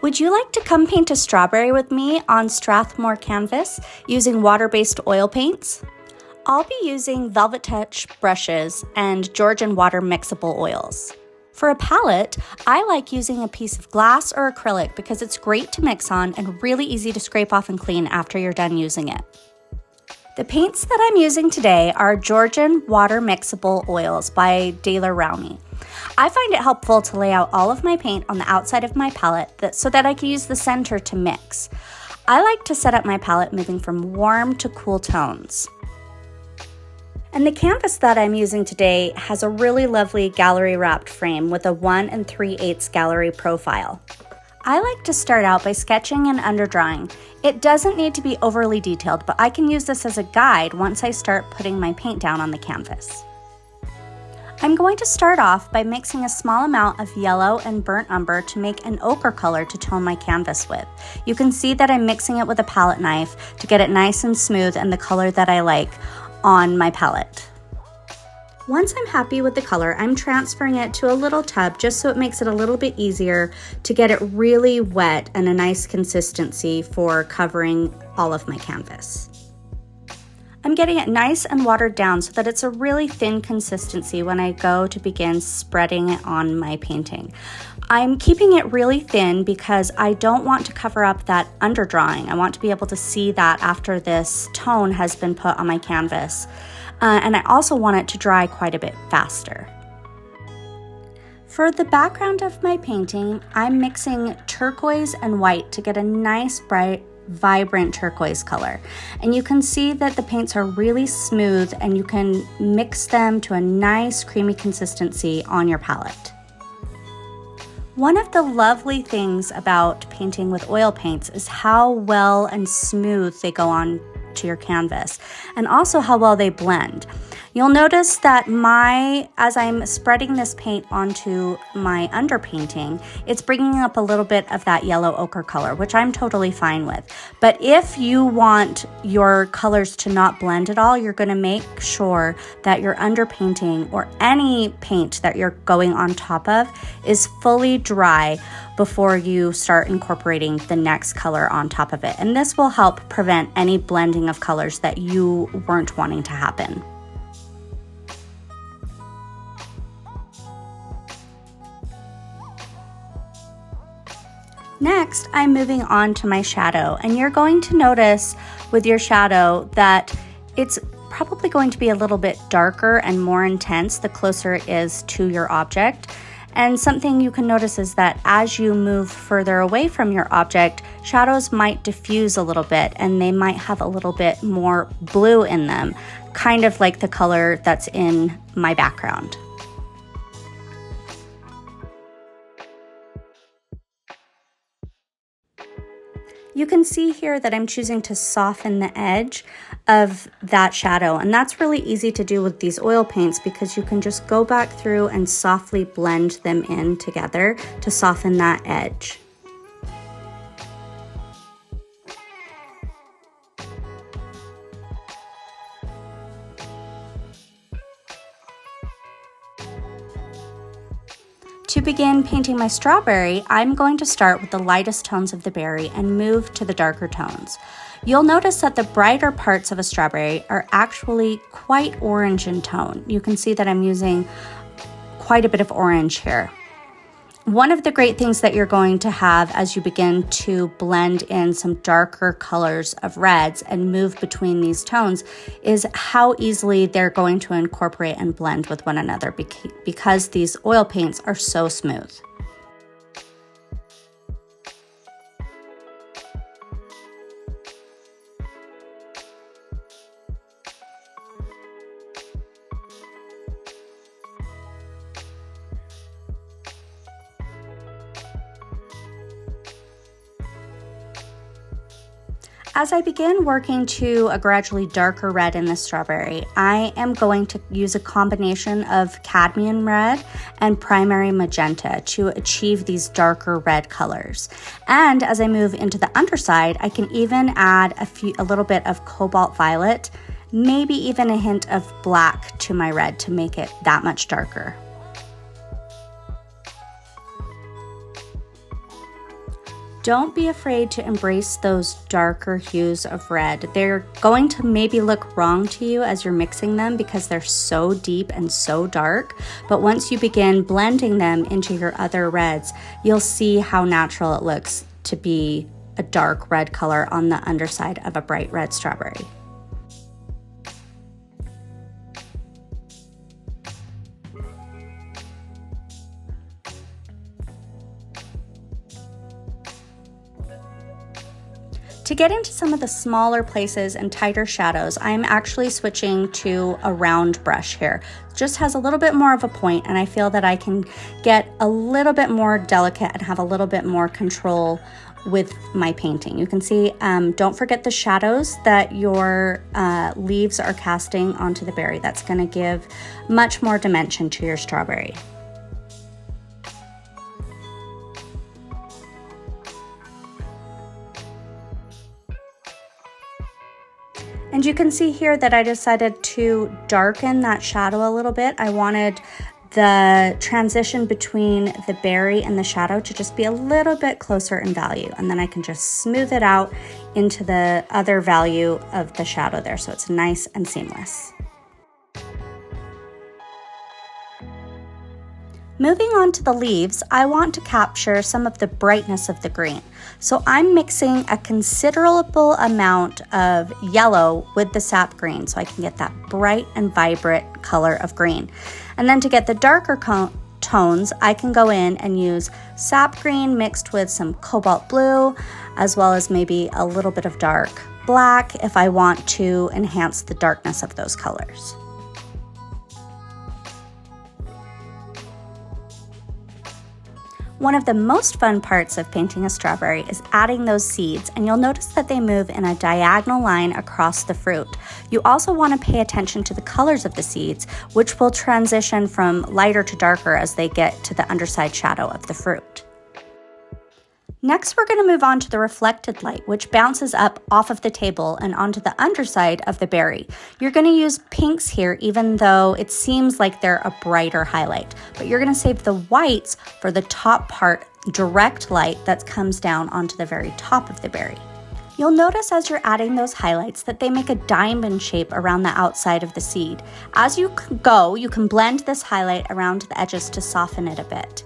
Would you like to come paint a strawberry with me on Strathmore canvas using water-based oil paints? I'll be using Velvet Touch brushes and Georgian water-mixable oils. For a palette, I like using a piece of glass or acrylic because it's great to mix on and really easy to scrape off and clean after you're done using it. The paints that I'm using today are Georgian water-mixable oils by Daler-Rowney. I find it helpful to lay out all of my paint on the outside of my palette so that I can use the center to mix. I like to set up my palette moving from warm to cool tones. And the canvas that I'm using today has a really lovely gallery wrapped frame with a 1 3/8 gallery profile. I like to start out by sketching and underdrawing. It doesn't need to be overly detailed, but I can use this as a guide once I start putting my paint down on the canvas. I'm going to start off by mixing a small amount of yellow and burnt umber to make an ochre color to tone my canvas with. You can see that I'm mixing it with a palette knife to get it nice and smooth and the color that I like on my palette. Once I'm happy with the color, I'm transferring it to a little tub just so it makes it a little bit easier to get it really wet and a nice consistency for covering all of my canvas. I'm getting it nice and watered down so that it's a really thin consistency when I go to begin spreading it on my painting. I'm keeping it really thin because I don't want to cover up that underdrawing. I want to be able to see that after this tone has been put on my canvas. And I also want it to dry quite a bit faster. For the background of my painting, I'm mixing turquoise and white to get a nice, bright, vibrant turquoise color. And you can see that the paints are really smooth and you can mix them to a nice creamy consistency on your palette. One of the lovely things about painting with oil paints is how well and smooth they go on to your canvas, and also how well they blend. You'll notice that as I'm spreading this paint onto my underpainting, it's bringing up a little bit of that yellow ochre color, which I'm totally fine with. But if you want your colors to not blend at all, you're going to make sure that your underpainting or any paint that you're going on top of is fully dry before you start incorporating the next color on top of it. And this will help prevent any blending of colors that you weren't wanting to happen. Next, I'm moving on to my shadow, and you're going to notice with your shadow that it's probably going to be a little bit darker and more intense the closer it is to your object. And something you can notice is that as you move further away from your object, shadows might diffuse a little bit and they might have a little bit more blue in them, kind of like the color that's in my background. You can see here that I'm choosing to soften the edge of that shadow, and that's really easy to do with these oil paints because you can just go back through and softly blend them in together to soften that edge. To begin painting my strawberry, I'm going to start with the lightest tones of the berry and move to the darker tones. You'll notice that the brighter parts of a strawberry are actually quite orange in tone. You can see that I'm using quite a bit of orange here. One of the great things that you're going to have as you begin to blend in some darker colors of reds and move between these tones is how easily they're going to incorporate and blend with one another because these oil paints are so smooth. As I begin working to a gradually darker red in the strawberry, I am going to use a combination of cadmium red and primary magenta to achieve these darker red colors. And as I move into the underside, I can even add a little bit of cobalt violet, maybe even a hint of black to my red to make it that much darker. Don't be afraid to embrace those darker hues of red. They're going to maybe look wrong to you as you're mixing them because they're so deep and so dark, but once you begin blending them into your other reds, you'll see how natural it looks to be a dark red color on the underside of a bright red strawberry. To get into some of the smaller places and tighter shadows, I'm actually switching to a round brush here. It just has a little bit more of a point, and I feel that I can get a little bit more delicate and have a little bit more control with my painting. You can see, don't forget the shadows that your leaves are casting onto the berry. That's going to give much more dimension to your strawberry. And you can see here that I decided to darken that shadow a little bit. I wanted the transition between the berry and the shadow to just be a little bit closer in value. And then I can just smooth it out into the other value of the shadow there, so it's nice and seamless. Moving on to the leaves, I want to capture some of the brightness of the green. So I'm mixing a considerable amount of yellow with the sap green so I can get that bright and vibrant color of green. And then to get the darker tones, I can go in and use sap green mixed with some cobalt blue, as well as maybe a little bit of dark black if I want to enhance the darkness of those colors. One of the most fun parts of painting a strawberry is adding those seeds, and you'll notice that they move in a diagonal line across the fruit. You also want to pay attention to the colors of the seeds, which will transition from lighter to darker as they get to the underside shadow of the fruit. Next, we're going to move on to the reflected light, which bounces up off of the table and onto the underside of the berry. You're going to use pinks here, even though it seems like they're a brighter highlight, but you're going to save the whites for the top part, direct light that comes down onto the very top of the berry. You'll notice as you're adding those highlights that they make a diamond shape around the outside of the seed. As you go, you can blend this highlight around the edges to soften it a bit.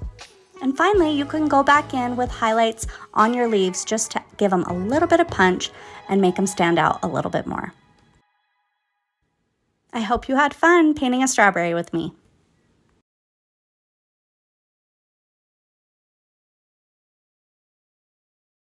And finally, you can go back in with highlights on your leaves just to give them a little bit of punch and make them stand out a little bit more. I hope you had fun painting a strawberry with me.